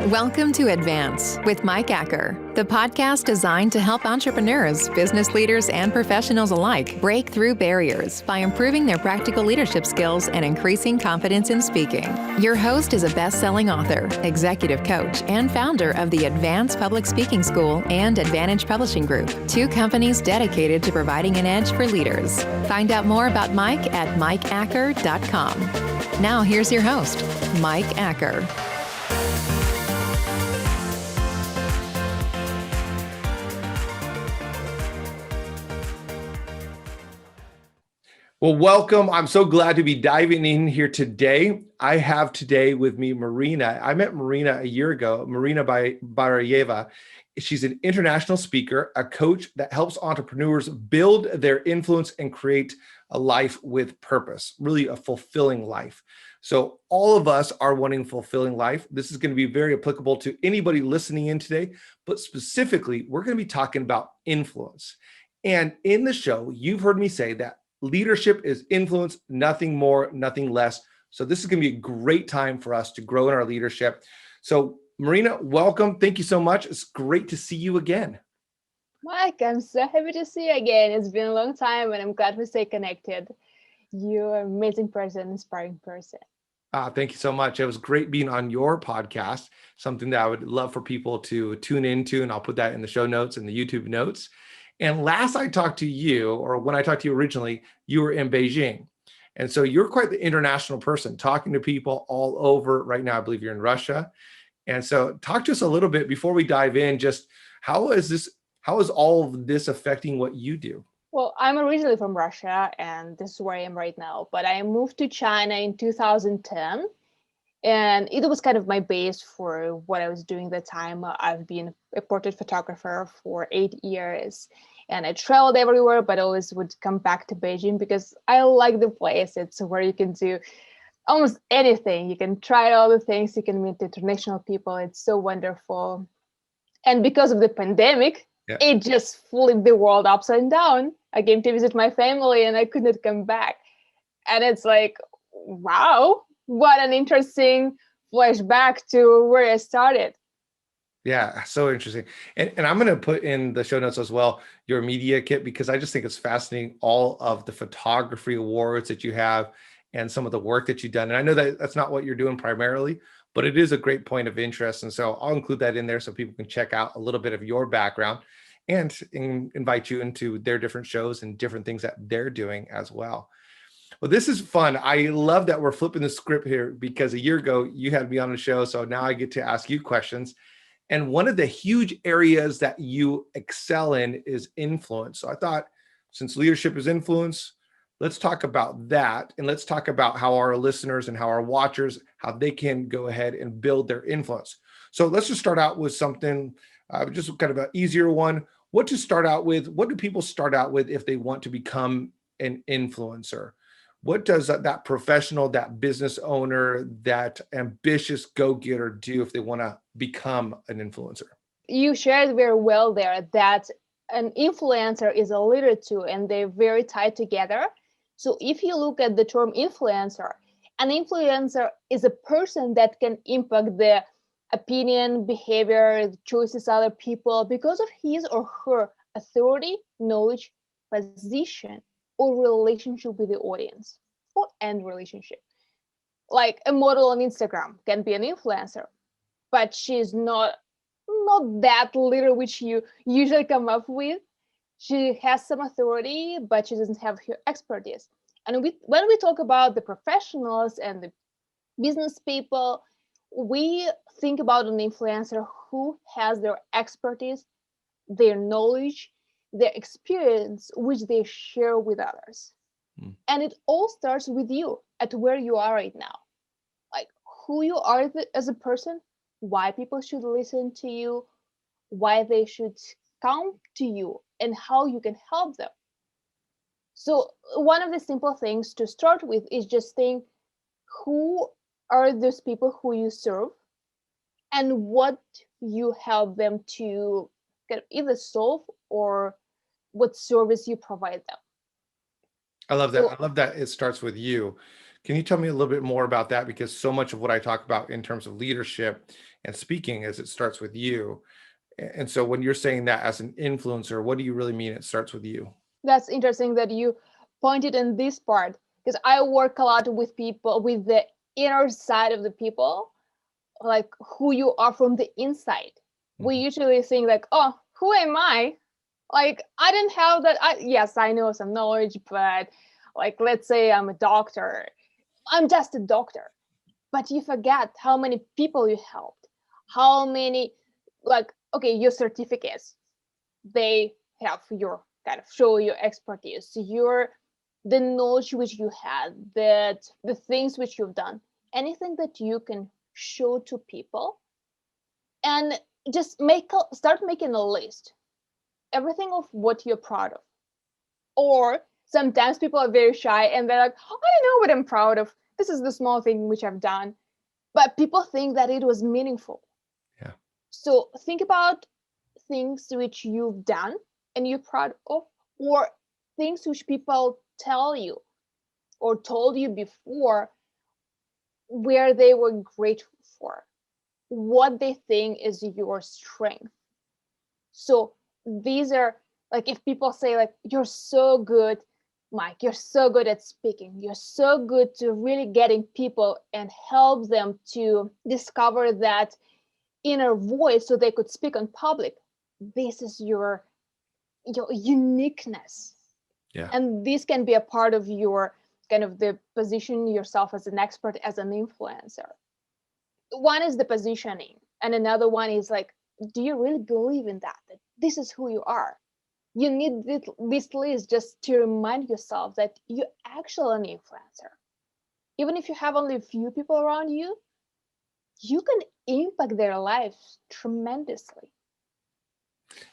Welcome to Advance with Mike Acker, the podcast designed to help entrepreneurs, business leaders, and professionals alike break through barriers by improving their practical leadership skills and increasing confidence in speaking. Your host is a best-selling author, executive coach, and founder of the Advance Public Speaking School and Advantage Publishing Group, two companies dedicated to providing an edge for leaders. Find out more about Mike at mikeacker.com. Now here's your host, Mike Acker. Well, welcome. I'm so glad to be diving in here today. I have today with me Marina. I met Marina a year ago, Marina Barayeva. She's an international speaker, a coach that helps entrepreneurs build their influence and create a life with purpose, really a fulfilling life. So all of us are wanting fulfilling life. This is going to be very applicable to anybody listening in today, but specifically, we're going to be talking about influence. And in the show, you've heard me say that leadership is influence, nothing more, nothing less. So this is going to be a great time for us to grow in our leadership. So Marina, welcome. Thank you so much. It's great to see you again. Mike, I'm so happy to see you again. It's been a long time and I'm glad we stay connected. You're an amazing person, inspiring person. Thank you so much. It was great being on your podcast, something that I would love for people to tune into, and I'll put that in the show notes and the YouTube notes. And last I talked to you, or when I talked to you originally, you were in Beijing. And so you're quite the international person, talking to people all over. Right now, I believe you're in Russia. And so talk to us a little bit before we dive in, just how is all of this affecting what you do? Well, I'm originally from Russia, and this is where I am right now. But I moved to China in 2010. And it was kind of my base for what I was doing at the time. I've been a portrait photographer for 8 years, and I traveled everywhere, but always would come back to Beijing because I like the place. It's where you can do almost anything. You can try all the things. You can meet international people. It's so wonderful. And because of the pandemic, It just flipped the world upside down. I came to visit my family and I couldn't come back. And it's like, wow. What an interesting flashback to where I started. Yeah, so interesting. And I'm going to put in the show notes as well your media kit, because I just think it's fascinating, all of the photography awards that you have and some of the work that you've done. And I know that that's not what you're doing primarily, but it is a great point of interest. And so I'll include that in there so people can check out a little bit of your background and invite you into their different shows and different things that they're doing as well. Well, this is fun. I love that we're flipping the script here, because a year ago you had me on the show. So now I get to ask you questions. And one of the huge areas that you excel in is influence. So I thought, since leadership is influence, let's talk about that. And let's talk about how our listeners and how our watchers, how they can go ahead and build their influence. So let's just start out with something, just kind of an easier one. What to start out with? What do people start out with if they want to become an influencer? What does that professional, that business owner, that ambitious go-getter do if they want to become an influencer? You shared very well there that an influencer is a leader too, and they're very tied together. So if you look at the term influencer, an influencer is a person that can impact the opinion, behavior, choices of other people because of his or her authority, knowledge, position, or relationship with the audience, or end relationship. Like a model on Instagram can be an influencer, but she's not that leader which you usually come up with. She has some authority, but she doesn't have her expertise. And when we talk about the professionals and the business people, we think about an influencer who has their expertise, their knowledge, their experience, which they share with others. And it all starts with you at where you are right now, like who you are as a person, why people should listen to you, why they should come to you, and how you can help them. So one of the simple things to start with is just think, who are those people who you serve and what you help them to either solve or what service you provide them. I love that. I love that it starts with you. Can you tell me a little bit more about that? Because so much of what I talk about in terms of leadership and speaking is it starts with you. And so when you're saying that as an influencer, what do you really mean it starts with you? That's interesting that you pointed in this part, because I work a lot with people, with the inner side of the people, like who you are from the inside. We Mhm. usually think like, oh, who am I? Like, I didn't have that. Yes, I know some knowledge, but like, let's say I'm a doctor. I'm just a doctor. But you forget how many people you helped, how many, like, okay, your certificates, they have your kind of show your expertise, your the knowledge which you had, that the things which you've done, anything that you can show to people, and just start making a list, everything of what you're proud of. Or sometimes people are very shy and they're like, oh, I don't know what I'm proud of. This is the small thing which I've done. But people think that it was meaningful. Yeah. So think about things which you've done and you're proud of, or things which people tell you or told you before where they were grateful for, what they think is your strength. So these are, like, if people say like, you're so good, Mike, you're so good at speaking, you're so good to really getting people and help them to discover that inner voice so they could speak on public, this is your uniqueness. Yeah. And this can be a part of your kind of the position yourself as an expert, as an influencer. One is the positioning, and another one is like, do you really believe in that this is who you are? You need this list just to remind yourself that you're actually an influencer. Even if you have only a few people around you, you can impact their lives tremendously.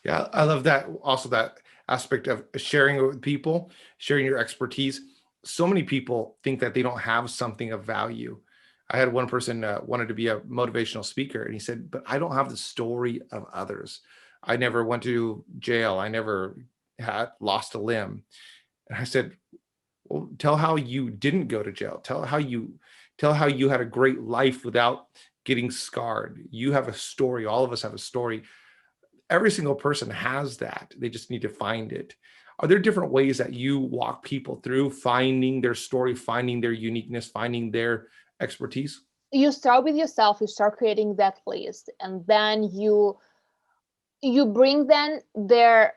Yeah, I love that. Also, that aspect of sharing it with people, sharing your expertise. So many people think that they don't have something of value. I had one person wanted to be a motivational speaker, and he said, "But I don't have the story of others. I never went to jail. I never had lost a limb." And I said, "Well, tell how you didn't go to jail. Tell how you had a great life without getting scarred. You have a story. All of us have a story. Every single person has that. They just need to find it." Are there different ways that you walk people through finding their story, finding their uniqueness, finding their expertise? You start with yourself, you start creating that list, and then you bring then their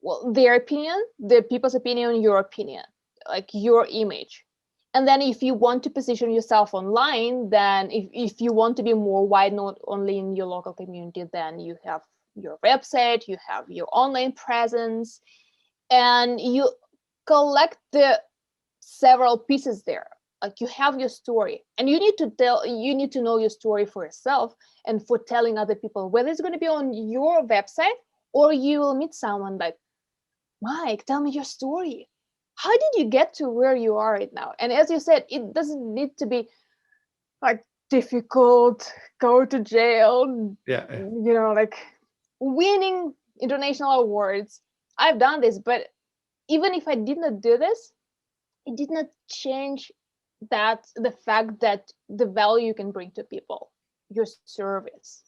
opinion, the people's opinion, your opinion, like your image. And then if you want to position yourself online, then if you want to be more wide, not only in your local community, then you have your website, you have your online presence, and you collect the several pieces there. Like, you have your story, and you need to know your story for yourself and for telling other people, whether it's going to be on your website or you will meet someone like, Mike, tell me your story. How did you get to where you are right now? And as you said, it doesn't need to be like difficult, go to jail, Yeah. like winning international awards. I've done this, but even if I did not do this, it did not change that the fact that the value you can bring to people, your service.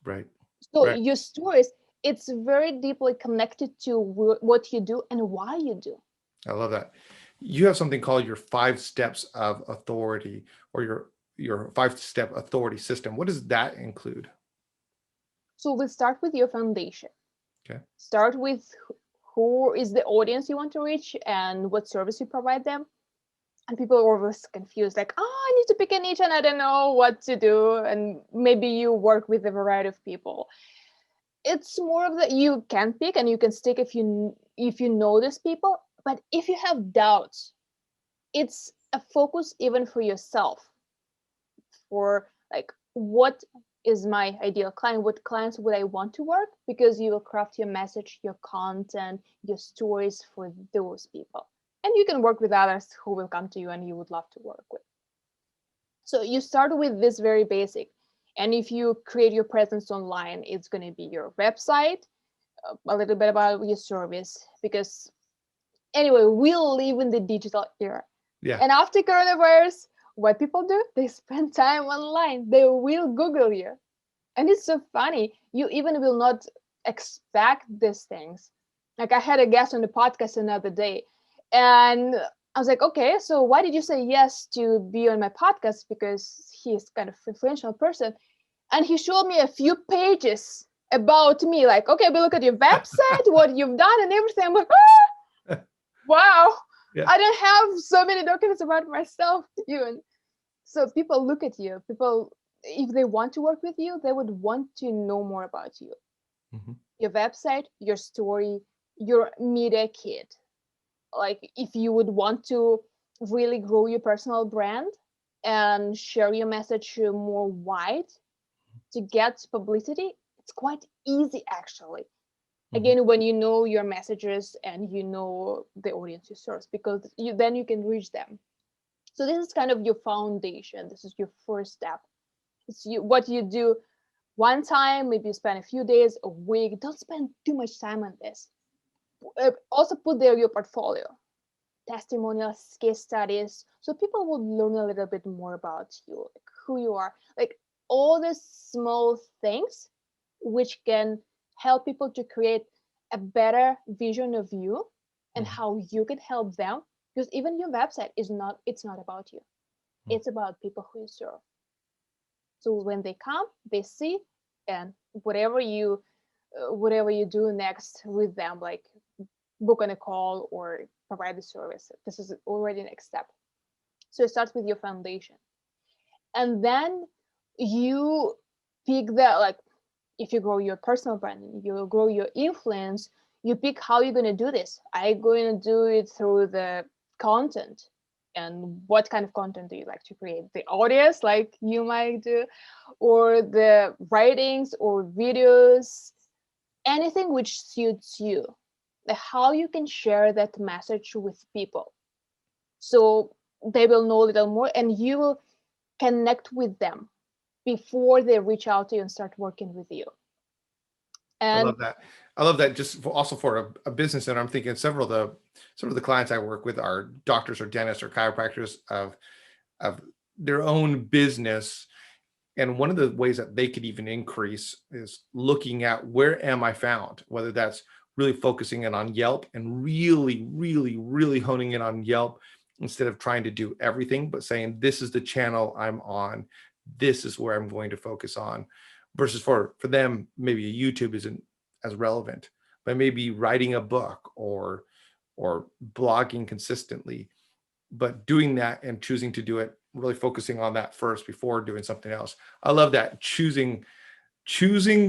Right. So Right. your stories, it's very deeply connected to what you do and why you do. I love that. You have something called your 5 steps of authority, or your 5-step authority system. What does that include? So we start with your foundation. Okay. Start with who is the audience you want to reach and what service you provide them. And people are always confused, like, oh, I need to pick a niche and I don't know what to do. And maybe you work with a variety of people. It's more of that you can pick and you can stick if you know these people. But if you have doubts, it's a focus even for yourself, for like, what is my ideal client, what clients would I want to work, because you will craft your message, your content, your stories for those people, and you can work with others who will come to you and you would love to work with. So you start with this very basic, and if you create your presence online, it's going to be your website, a little bit about your service, because anyway, we live in the digital era. Yeah. And after coronavirus, what people do? They spend time online. They will Google you. And it's so funny. You even will not expect these things. Like I had a guest on the podcast another day, and I was like, okay, so why did you say yes to be on my podcast? Because he's kind of influential person. And he showed me a few pages about me, like, okay, we look at your website, what you've done and everything. I'm like, wow, Yeah. I don't have so many documents about myself even. So people look at you. People, if they want to work with you, they would want to know more about you. Mm-hmm. Your website, your story, your media kit. Like if you would want to really grow your personal brand and share your message more wide to get publicity, it's quite easy actually. Again, when you know your messages and you know the audience you serve, because then you can reach them. So this is kind of your foundation. This is your first step. It's what you do one time, maybe you spend a few days, a week. Don't spend too much time on this. Also put there your portfolio, testimonials, case studies, so people will learn a little bit more about you, like who you are, like all these small things which can help people to create a better vision of you and how you can help them. Because even your website it's not about you. It's about people who you serve. So when they come, they see, and whatever you do next with them, like book on a call or provide the service, this is already next step. So it starts with your foundation, and then you pick the, like, if you grow your personal brand, you grow your influence, you pick how you're going to do this. Are you going to do it through the content? And what kind of content do you like to create? The audios like you might do, or the writings or videos, anything which suits you, how you can share that message with people. So they will know a little more and you will connect with them before they reach out to you and start working with you. I And love that. I love that. Just also for a business owner, I'm thinking several of the clients I work with are doctors or dentists or chiropractors of their own business. And one of the ways that they could even increase is looking at where am I found, whether that's really focusing in on Yelp and really, really, really honing in on Yelp instead of trying to do everything, but saying, this is the channel I'm on. This is where I'm going to focus on, versus for them, maybe a YouTube isn't as relevant, but maybe writing a book or blogging consistently, but doing that and choosing to do it, really focusing on that first before doing something else. I love that, choosing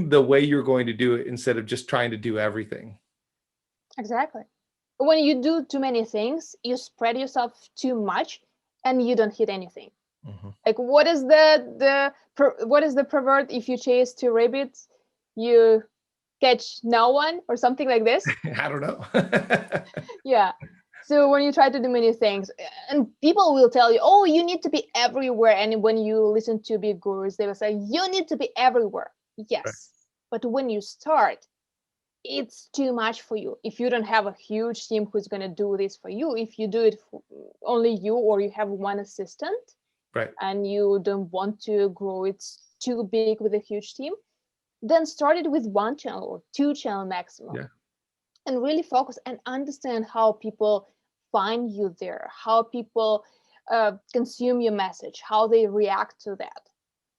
the way you're going to do it instead of just trying to do everything. exactly. When you do too many things, you spread yourself too much and you don't hit anything. Like what is the proverb? If you chase two rabbits, you catch no one, or something like this. I don't know. Yeah. So when you try to do many things, and people will tell you, oh, you need to be everywhere. And when you listen to big gurus, they will say, you need to be everywhere. Yes. Right. But when you start, it's too much for you. If you don't have a huge team who's going to do this for you, if you do it for only you, or you have one assistant, Right. and you don't want to grow it too big with a huge team, then start it with one channel or two channel maximum. Yeah. And really focus and understand how people find you there, how people consume your message, how they react to that.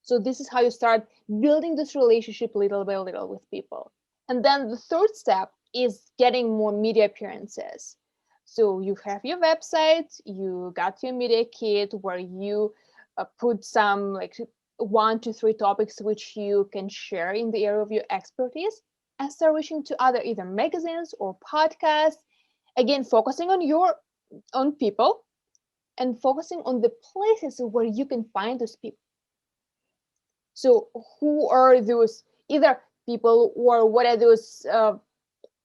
So this is how you start building this relationship little by little with people. And then the third step is getting more media appearances. So you have your website, you got your media kit where you put some like 1 to 3 topics which you can share in the area of your expertise, and start reaching to other either magazines or podcasts. Again, focusing on your own people and focusing on the places where you can find those people. So who are those either people, or what are those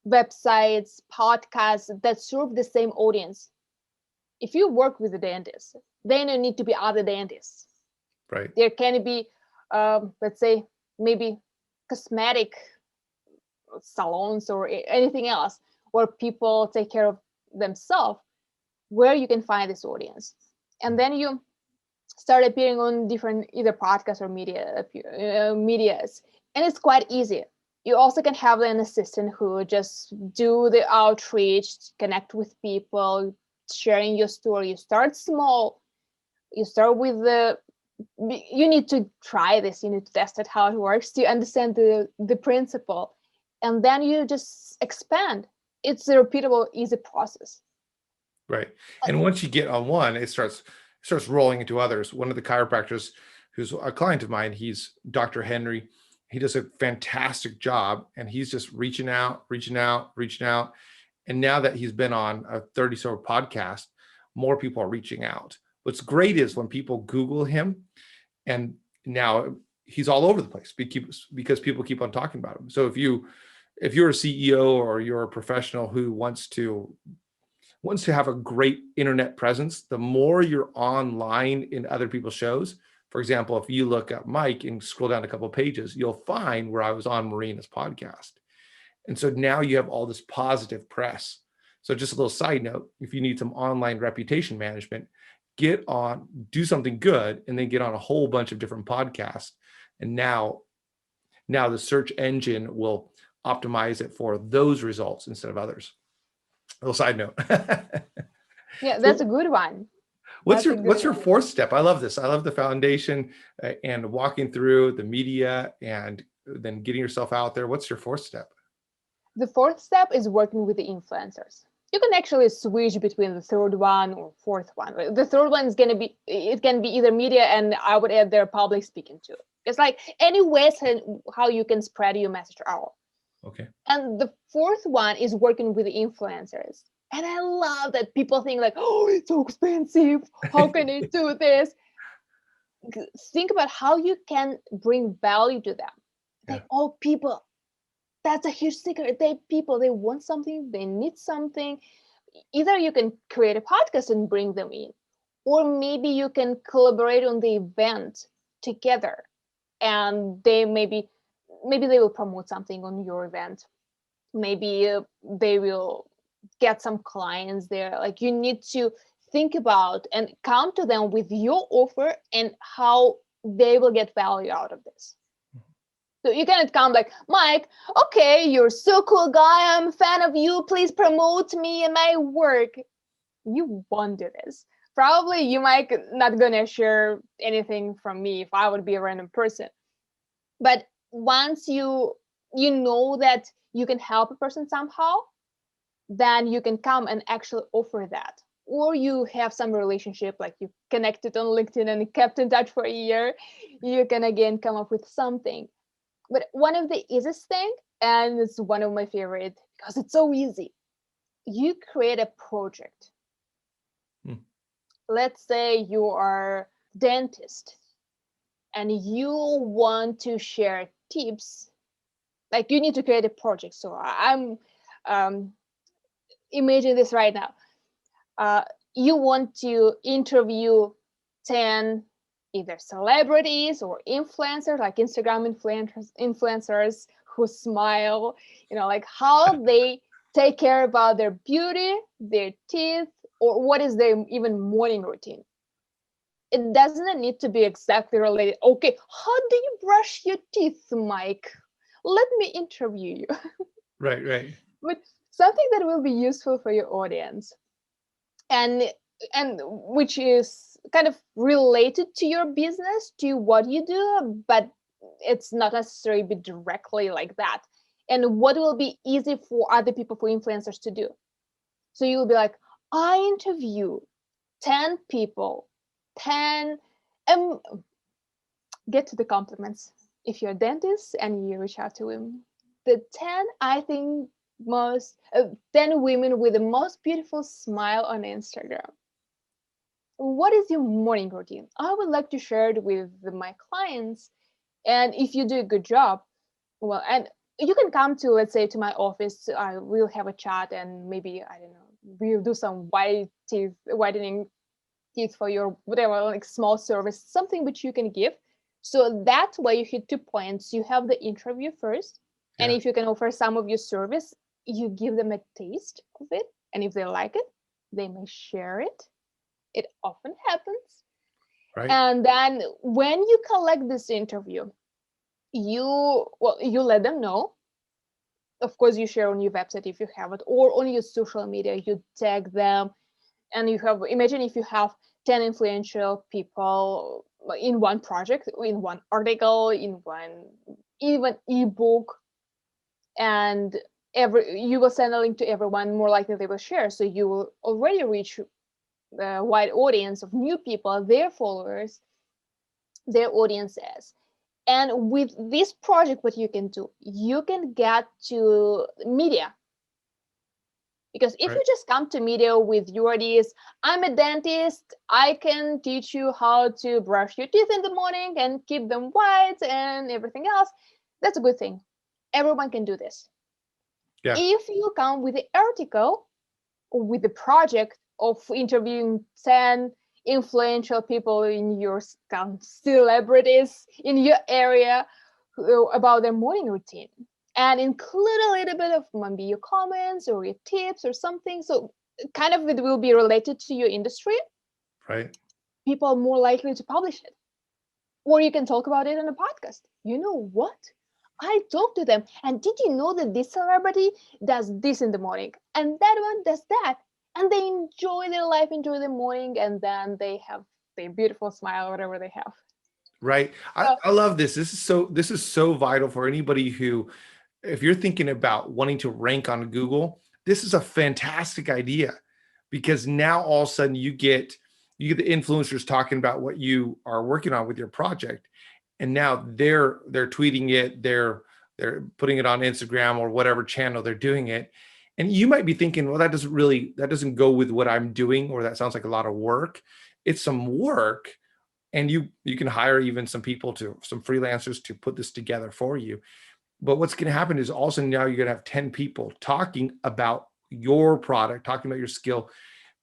websites, podcasts that serve the same audience? If you work with a dentist, then there need to be other dentists. Right. There can be, let's say, maybe cosmetic salons or anything else where people take care of themselves, where you can find this audience. and then you start appearing on different either podcasts or medias, and it's quite easy. You also can have an assistant who just do the outreach, connect with people, sharing your story. You start small. You start with you need to try this. You need to test it, how it works, to understand the principle. And then you just expand. It's a repeatable, easy process. Right. And once you get on one, it starts rolling into others. One of the chiropractors who's a client of mine, he's Dr. Henry. He does a fantastic job, and he's just reaching out. And now that he's been on a 30-so podcast, more people are reaching out. What's great is when people Google him, and now he's all over the place because people keep on talking about him. So if you're a CEO or you're a professional who wants to have a great internet presence, the more you're online in other people's shows. For example, if you look up Mike and scroll down a couple of pages, you'll find where I was on Marina's podcast. And so now you have all this positive press. So just a little side note, if you need some online reputation management, get on, do something good, and then get on a whole bunch of different podcasts. And now the search engine will optimize it for those results instead of others. A little side note. Yeah, that's a good one. What's your fourth step? I love this. I love the foundation and walking through the media and then getting yourself out there. What's your fourth step? The fourth step is working with the influencers. You can actually switch between the third one or fourth one. The third one is going to be, it can be either media, and I would add their public speaking too. It's like any ways how you can spread your message out. Okay. And the fourth one is working with the influencers. And I love that people think like, oh, it's so expensive. How can I do this? Think about how you can bring value to them. Yeah. Like, oh, people, that's a huge secret. They want something, they need something. Either you can create a podcast and bring them in, or maybe you can collaborate on the event together, and maybe they will promote something on your event. Maybe they will get some clients there. Like, you need to think about and come to them with your offer and how they will get value out of this. So you cannot come like, Mike, okay, you're so cool guy, I'm a fan of you, please promote me and my work. You won't do this. Probably you might not gonna share anything from me if I would be a random person. But once you know that you can help a person somehow, then you can come and actually offer that. Or you have some relationship, like you connected on LinkedIn and kept in touch for a year, you can again come up with something. But one of the easiest thing, and it's one of my favorite because it's so easy, you create a project. Let's say you are dentist and you want to share tips. Like, you need to create a project. So I'm imagine this right now. You want to interview 10 either celebrities or influencers, like Instagram influencers who smile, like how they take care about their beauty, their teeth, or what is their even morning routine. It doesn't need to be exactly related. Okay, how do you brush your teeth, Mike? Let me interview you. Right. But something that will be useful for your audience, and which is kind of related to your business, to what you do, but it's not necessarily be directly like that. And what will be easy for other people, for influencers to do. So you'll be like, I interview 10 people, 10, get to the compliments. If you're a dentist and you reach out to him, the 10, I think, 10 women with the most beautiful smile on Instagram. What is your morning routine? I would like to share it with my clients. And if you do a good job, well, and you can come to, let's say, to my office. We'll have a chat, and maybe, I don't know, we'll do some whitening teeth for your whatever, like small service, something which you can give. So that way you hit 2 points. You have the interview first, and if you can offer some of your service, you give them a taste of it. And if they like it, they may share it. It often happens. Right. And then when you collect this interview, you let them know. Of course, you share on your website if you have it, or on your social media, you tag them. And imagine if you have 10 influential people in one project, in one article, in one even ebook, and you will send a link to everyone, more likely they will share. So you will already reach a wide audience of new people, their followers, their audiences. And with this project, what you can do, you can get to media. Because if Right. you just come to media with your ideas, I'm a dentist, I can teach you how to brush your teeth in the morning and keep them white and everything else, that's a good thing. Everyone can do this. Yeah. If you come with the article or with the project of interviewing 10 influential people in your celebrities in your area about their morning routine, and include a little bit of maybe your comments or your tips or something, so kind of it will be related to your industry, Right. people are more likely to publish it. Or you can talk about it on a podcast. You know what? I talked to them, and did you know that this celebrity does this in the morning and that one does that, and they enjoy their life, enjoy the morning, and then they have their beautiful smile, whatever they have. Right. I love this. This is so vital for anybody who, if you're thinking about wanting to rank on Google, this is a fantastic idea, because now all of a sudden you get the influencers talking about what you are working on with your project, and now they're tweeting it, they're putting it on Instagram or whatever channel they're doing it. And you might be thinking, well, that doesn't go with what I'm doing, or that sounds like a lot of work. It's some work, and you can hire even some freelancers to put this together for you. But what's going to happen is all of a sudden now you're going to have 10 people talking about your product, talking about your skill,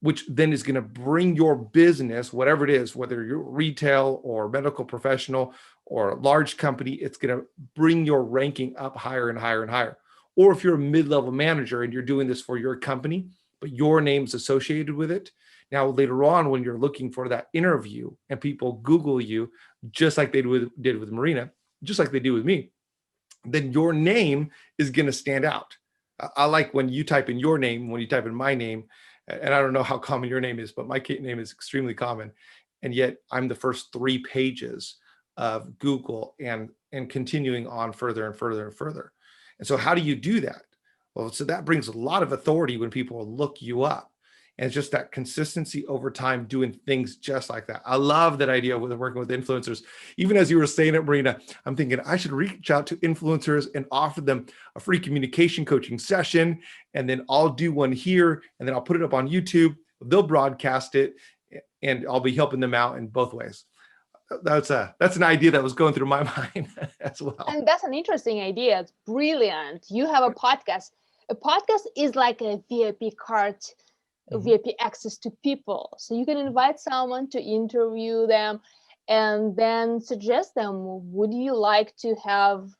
which then is going to bring your business, whatever it is, whether you're retail or medical professional or a large company, it's going to bring your ranking up higher and higher and higher. Or if you're a mid-level manager and you're doing this for your company, but your name's associated with it, now later on when you're looking for that interview and people Google you, just like they did with Marina, just like they do with me, then your name is going to stand out. I like when you type in your name, when you type in my name, and I don't know how common your name is, but my name is extremely common. And yet I'm the first 3 pages of Google, and continuing on further and further and further. And so how do you do that? Well, so that brings a lot of authority when people look you up. And it's just that consistency over time, doing things just like that. I love that idea with working with influencers. Even as you were saying it, Marina, I'm thinking I should reach out to influencers and offer them a free communication coaching session. And then I'll do one here, and then I'll put it up on YouTube. They'll broadcast it, and I'll be helping them out in both ways. That's an idea that was going through my mind as well. And that's an interesting idea. It's brilliant. You have a podcast. A podcast is like a VIP card, VIP access to people. So you can invite someone to interview them and then suggest them, would you like to have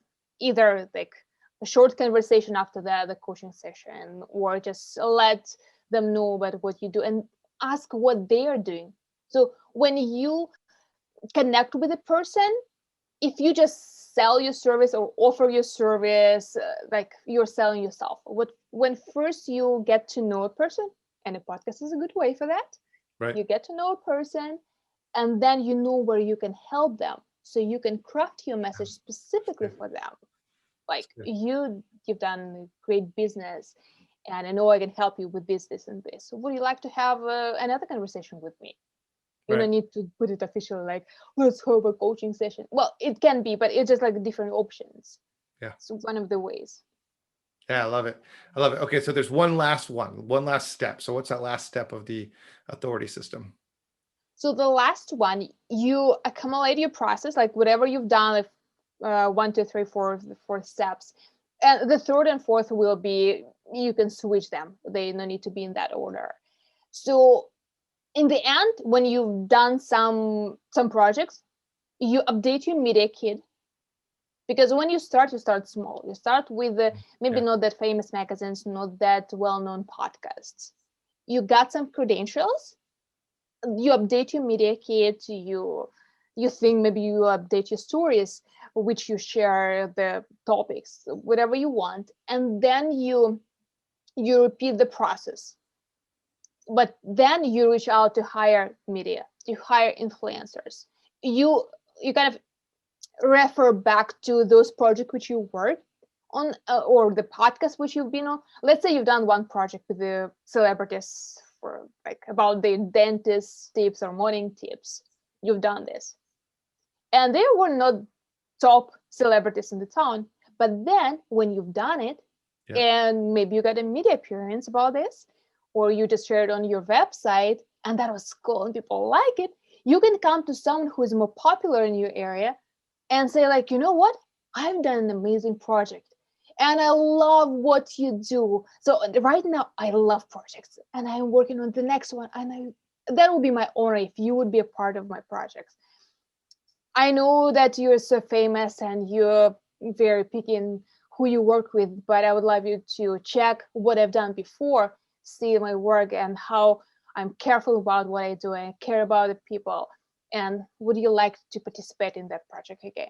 either like a short conversation after the coaching session, or just let them know about what you do and ask what they are doing. So when you connect with a person, if you just sell your service or offer your service, like you're selling yourself. When first you get to know a person, and a podcast is a good way for that. Right. You get to know a person, and then you know where you can help them. So you can craft your message specifically for them. Like you've done great business, and I know I can help you with this, this, and this. So would you like to have another conversation with me? You don't need to put it officially like, let's have a coaching session. Well, it can be, but it's just like different options. Yeah. So one of the ways. Yeah, I love it. I love it. Okay, so there's one last step. So what's that last step of the authority system? So the last one, you accumulate your process, like whatever you've done, like 1, 2, 3, 4, the 4 steps. And the third and fourth will be, you can switch them. They don't need to be in that order. So in the end, when you've done some projects, you update your media kit. Because when you start small. You start with maybe not that famous magazines, not that well-known podcasts. You got some credentials, you update your media kit, you think maybe you update your stories, which you share the topics, whatever you want, and then you repeat the process. But then you reach out to hire media, you hire influencers, you you kind of refer back to those projects which you worked on, or the podcast which you've been on. Let's say you've done one project with the celebrities for like about the dentist tips or morning tips. You've done this, and they were not top celebrities in the town. But then when you've done it, Yeah. and maybe you got a media appearance about this, or you just share it on your website, and that was cool and people like it, you can come to someone who is more popular in your area and say, like, you know what? I've done an amazing project and I love what you do. So right now I love projects and I'm working on the next one. And that would be my honor if you would be a part of my projects. I know that you're so famous and you're very picky in who you work with, but I would love you to check what I've done before, see my work and how I'm careful about what I do and care about the people. And would you like to participate in that project again?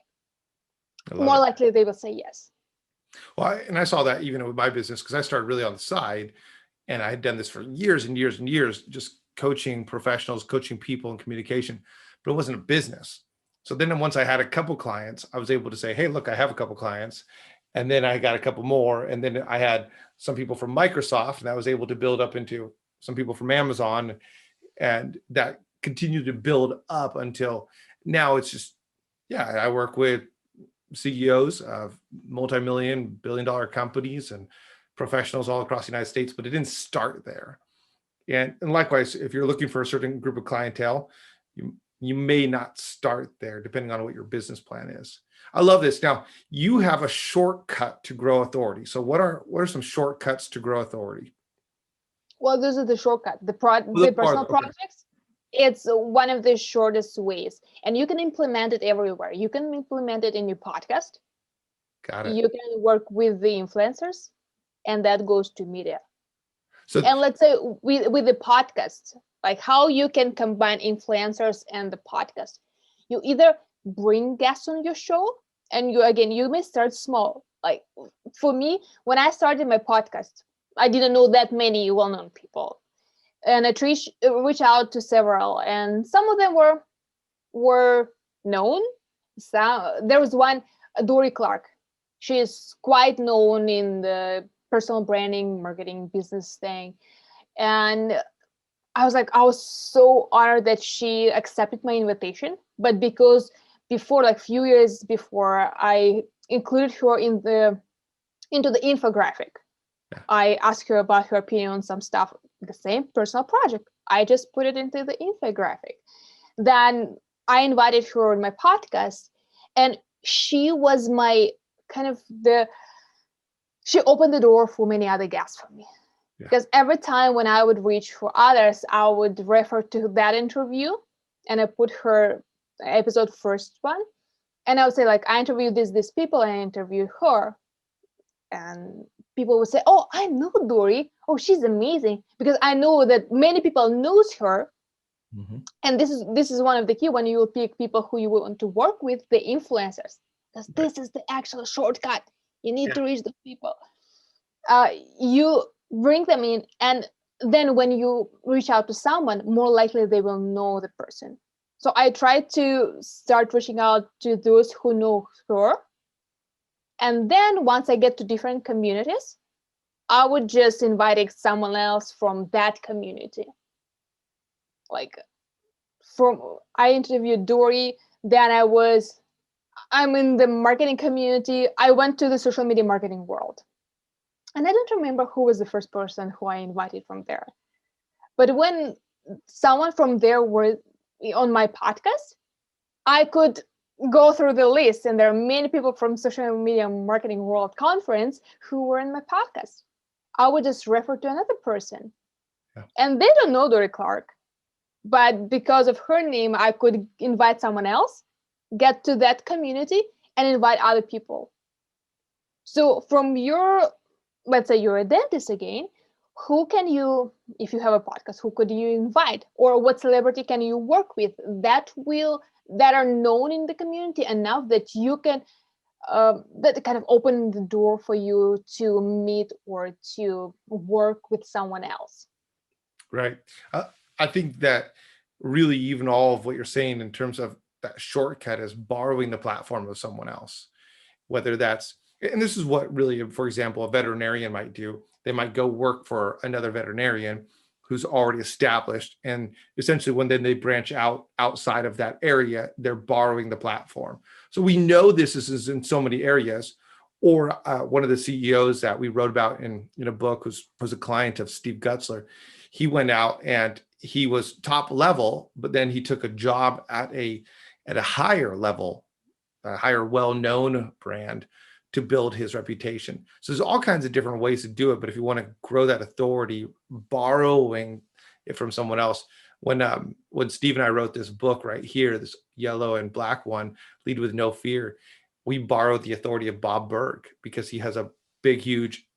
More likely they will say yes. Well, and I saw that even with my business, because I started really on the side and I had done this for years and years and years, just coaching professionals, coaching people in communication, but it wasn't a business. So then once I had a couple clients, I was able to say, hey, look, I have a couple clients. And then I got a couple more. And then I had some people from Microsoft, and I was able to build up into some people from Amazon. And that continued to build up until now it's just, yeah, I work with CEOs of multi-million, billion-dollar companies and professionals all across the United States, but it didn't start there. And likewise, if you're looking for a certain group of clientele, you may not start there depending on what your business plan is. I love this. Now, you have a shortcut to grow authority. So what are some shortcuts to grow authority? Well, this is the shortcut. The personal projects, it's one of the shortest ways. And you can implement it everywhere. You can implement it in your podcast. Got it. You can work with the influencers, and that goes to media. So, and let's say with the podcast, like how you can combine influencers and the podcast. You either bring guests on your show, and you may start small. Like for me, when I started my podcast, I didn't know that many well-known people, and I reached out to several, and some of them were known. So there was one, Dory Clark. She is quite known in the personal branding, marketing, business thing, and I was so honored that she accepted my invitation. But because before, like few years before, I included her into the infographic. Yeah. I asked her about her opinion on some stuff, the same personal project. I just put it into the infographic. Then I invited her on my podcast, and she was my she opened the door for many other guests for me. Yeah. Because every time when I would reach for others, I would refer to that interview, and I put her episode first one, and I would say, like, I interviewed these people, and I interviewed her, and people would say, oh, I know Dory. Oh, she's amazing, because I know that many people knows her. Mm-hmm. And this is one of the key when you will pick people who you want to work with, the influencers, because this is the actual shortcut. You need to reach the people. You bring them in, and then when you reach out to someone, more likely they will know the person. So I try to start reaching out to those who know her. And then once I get to different communities, I would just invite someone else from that community. Like I interviewed Dory, then I'm in the marketing community. I went to the social media marketing world. And I don't remember who was the first person who I invited from there. But when someone from there were on my podcast, I could go through the list, and there are many people from social media marketing world conference who were in my podcast. I would just refer to another person. Yeah. And they don't know Dory Clark. But because of her name, I could invite someone else, get to that community, and invite other people. So from let's say you're a dentist again, who can you, if you have a podcast, who could you invite, or what celebrity can you work with that are known in the community enough that you can that kind of open the door for you to meet or to work with someone else. Right. I think that really even all of what you're saying in terms of that shortcut is borrowing the platform of someone else, whether that's, and this is what really, for example, a veterinarian might do. They might go work for another veterinarian who's already established. And essentially when then they branch out outside of that area, they're borrowing the platform. So we know this is in so many areas. Or one of the CEOs that we wrote about in a book was a client of Steve Gutzler. He went out and he was top level, but then he took a job at a higher level, a higher well-known brand to build his reputation. So there's all kinds of different ways to do it. But if you want to grow that authority, borrowing it from someone else. When Steve and I wrote this book right here, this yellow and black one, Lead with No Fear, we borrowed the authority of Bob Berg because he has a big, huge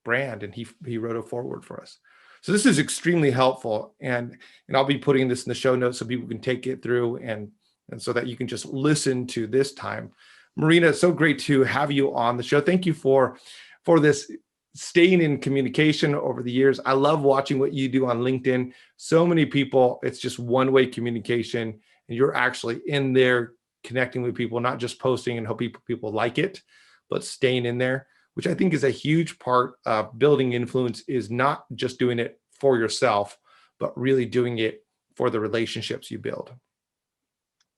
brand and he wrote a foreword for us. So this is extremely helpful. And I'll be putting this in the show notes so people can take it through and so that you can just listen to this time. Marina, it's so great to have you on the show. Thank you for this staying in communication over the years. I love watching what you do on LinkedIn. So many people, it's just one-way communication, and you're actually in there connecting with people, not just posting and hope people like it, but staying in there, which I think is a huge part of building influence, is not just doing it for yourself, but really doing it for the relationships you build.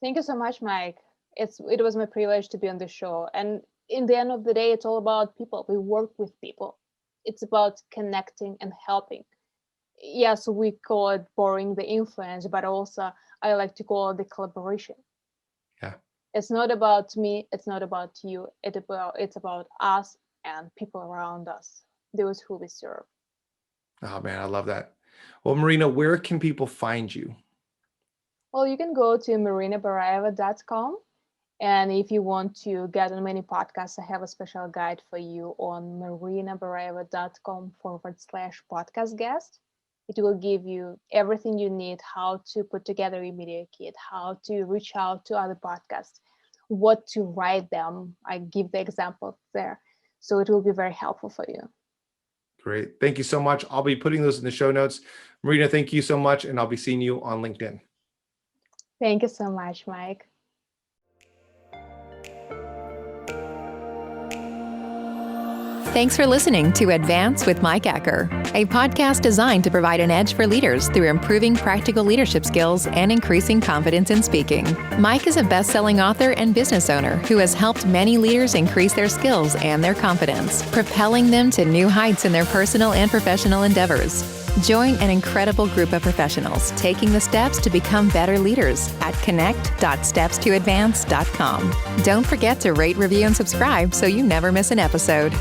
Thank you so much, Mike. It was my privilege to be on the show. And in the end of the day, it's all about people. We work with people. It's about connecting and helping. Yes, we call it borrowing the influence, but also I like to call it the collaboration. Yeah. It's not about me. It's not about you. It's about us and people around us, those who we serve. Oh man, I love that. Well, Marina, where can people find you? Well, you can go to marinabarayeva.com. And if you want to get on many podcasts, I have a special guide for you on marinabarayeva.com/podcast guest. It will give you everything you need, how to put together a media kit, how to reach out to other podcasts, what to write them. I give the example there. So it will be very helpful for you. Great. Thank you so much. I'll be putting those in the show notes. Marina, thank you so much. And I'll be seeing you on LinkedIn. Thank you so much, Mike. Thanks for listening to Advance with Mike Acker, a podcast designed to provide an edge for leaders through improving practical leadership skills and increasing confidence in speaking. Mike is a best-selling author and business owner who has helped many leaders increase their skills and their confidence, propelling them to new heights in their personal and professional endeavors. Join an incredible group of professionals taking the steps to become better leaders at connect.stepstoadvance.com. Don't forget to rate, review, and subscribe so you never miss an episode.